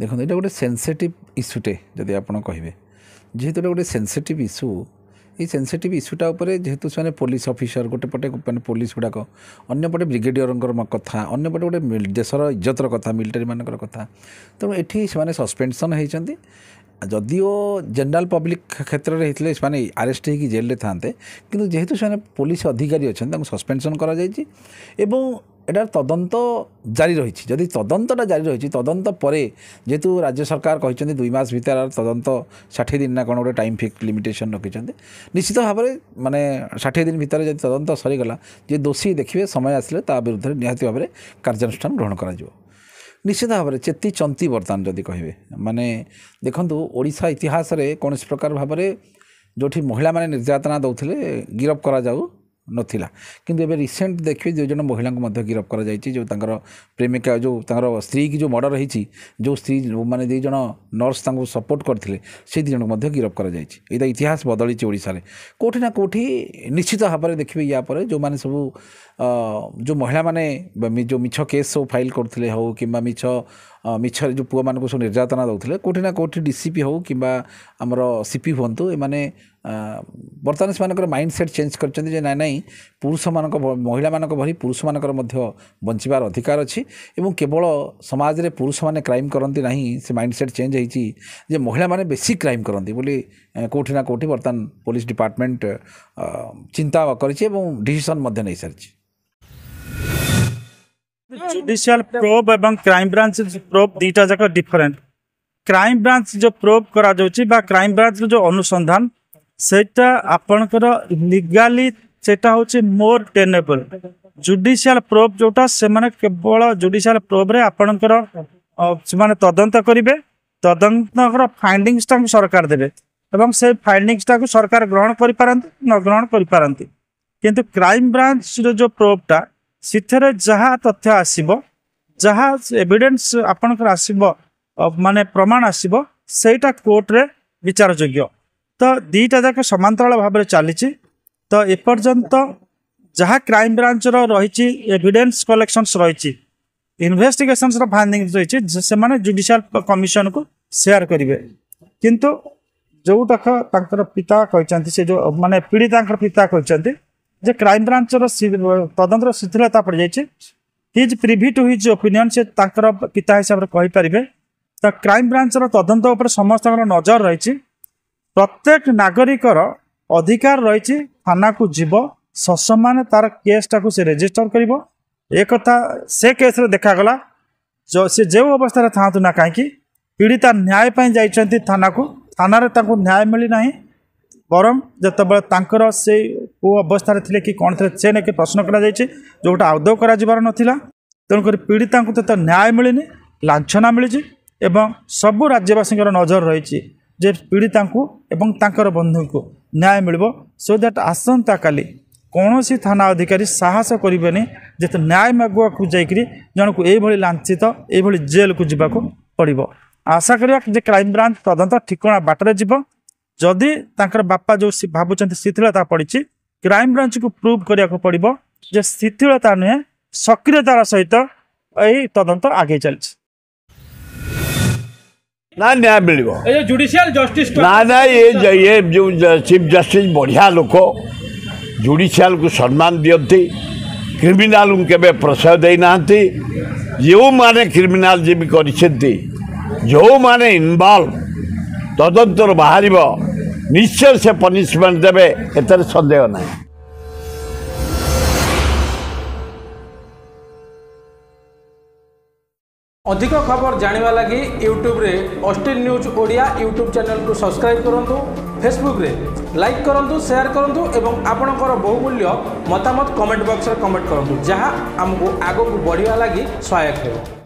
देखो ये गोटे सेनसिटिव इश्यूटे जदि आप कहे जेहेतु गोटे सेनसिटिव इश्यू ये सेनसिटिव इश्यूटा उपरे जेहेतु से पुलिस ऑफिसर गोटे पटे पुलिस गुड़ाक अंपटे ब्रिगेडियर कथा अंपटे गोटे देशर इज्जतर कथा मिलिटारी मानकर कथा तेणु ये से सस्पेंशन होती जदिओ जनरल पब्लिक क्षेत्र में होते हैं आरेस्ट हो जेल था कि जेहेतु से पुलिस अधिकारी अच्छा सस्पेंशन कर एटार तदंत जारी रही जदि तदंतटा जारी रही तदंत पर जेहेतु राज्य सरकार कहते 2 मास भीतर तदंत 60 दिन ना कौन गोटे टाइम फिक्स लिमिटेशन रखी निश्चित भाव में माने 60 दिन भीतर जब तदंत सरीगला जे दोषी देखिए समय आसिले ता विरुद्ध निहाती भाव में कार्यानुष्ठान ग्रहण करा निश्चित भाव में चेती चंती बर्तमान जदि कहे माने देखु ओडिशा इतिहास रे कौन प्रकार भाव में जो महिला माने निर्यातना दौले गिरफ करा जाऊ नथिला किंतु एबे रिसेंट देखिए जो जन महिला को गिरफ कर जो प्रेमिका जो स्त्री की जो मर्डर होती जो स्त्री माने 2 जन नर्स सपोर्ट करते से 2 जन को गिरफ कर यहाँ इतिहास बदली ओडिशा रे कोठी ना कोठी निश्चित भाव में देखिए या पर जो माने सब जो महिला माने जो मिछ केस सब फाइल करते हो कि मिछ जो पुआ मान सब निर्यातना दौले कोठी ना कोठी डीसीपी हो कि आमर सीपी हूँ एने बर्तमान से माइंड सेट चेंज कर ना नहीं पुरुष मान महिला मान भली पुरुष मानकर बंचार अधिकार अच्छी एवं केवल समाज रे पुरुष माने क्राइम करती ना से माइंड सेट चेंज होती महिला माने बेसी क्राइम करती बोली कोठी ना कोठी बर्तमान पुलिस डिपार्टमेंट चिंता डिसीजन नहीं सारी जुडिशियल प्रोब एवं क्राइम ब्रांच प्रोब दीटा जाक डिफरेंट क्राइम ब्रांच जो प्रोब करा जाउची बा क्राइम ब्रांच जो अनुसंधान सेटा आपनकर लीगाली सेटा होची मोर टेनेबल जुडिशियल प्रोब जोटा से माने केवल जुडिशियल प्रोब रे आपनकर से माने तदंत करिवे तदंतर फाइंडिंग्स ता सरकार देबे एवं से फाइंडिंग्स ता को सरकार ग्रहण करि पारंती न ग्रहण करि पारंती किंतु क्राइम ब्रांच जो प्रोब ता सिथरे जहाँ तथ्य आसीबो जहाँ एविडेंस आपनकर आसीबो माने प्रमाण आसीबो सेटा कोर्ट रे विचार योग्य तो 2टा जाक समांतराल भाव में चली तो एपर्यंत जहाँ क्राइम ब्रांच रही एविडेंस कलेक्शंस रही इन्वेस्टिगेशंस फाइंडिंग्स रही से माने जुडिशियल कमिशन को शेयर करेंगे किंतु जो तक पिता कहते से जो माने पीड़िता पिता कहते जे क्राइम ब्रांच तदंतर शिथिलता पड़ जाए his privy to his opinion से पिता हिसाब से कहींपारे तो क्राइम ब्रांच तदंत उपर समस्त नजर रही प्रत्येक नागरिकर अधिकार रही थाना को जीव ससमान तार केसटा को से रेजिस्टर कर एक से केस रे देखागला जो से जो अवस्था था ना कहीं पीड़िता न्याय पाई जाइछंती थाना को थाना रे ताको न्याय मिली नहीं बरम जतबे से को अवस्था थे कि कौन थे से नहीं प्रश्न करा जोटा आदौ कर तेणुक पीड़िता को तो न्याय मिलनी लांछना मिली एवं सबू राज्यवासी नजर रही जे पीड़िता को एवं तांकर बंधु को न्याय मिल सो दैट आसंता काली कौन सी थाना अधिकारी साहस करेनि जे तो न्याय मागुआ को जाकरी जन को ये लांछित ये जेल को जीवा पड़ो आशा करिया जे क्राइम ब्रांच तदंत ठिकणा बाटर जीव जदि तांकर बापा जो भावुं शिथिलता पड़ी क्राइम ब्रांच को प्रूव करने पड़ो जे शिथिलता नुहे सक्रियतार सहित यही तदंत आगे चलती ना न्याय मिल जुडिशियल जस्टिस ना ना ये जो चीफ जस्टिस बढ़िया लोक जुडिशियल को सम्मान दियंती क्रिमिनाल के प्रश्रय देना जो माने क्रिमिनाल जी कर जो माने इनवॉल्व तदंतर बाहर निश्चय से पनिशमेंट देवे एतर संदेह ना। अधिक खबर जानिबा लगी यूट्यूब रे Austin news Odia YouTube channel को सब्सक्राइब करंतु फेसबुक रे लाइक करंतु शेयर करंतु एवं आपणकर बहुमूल्य मतामत कमेंट बॉक्स रे कमेंट करंतु जहां हमको आगो को बढ़िया लगी सहायक है।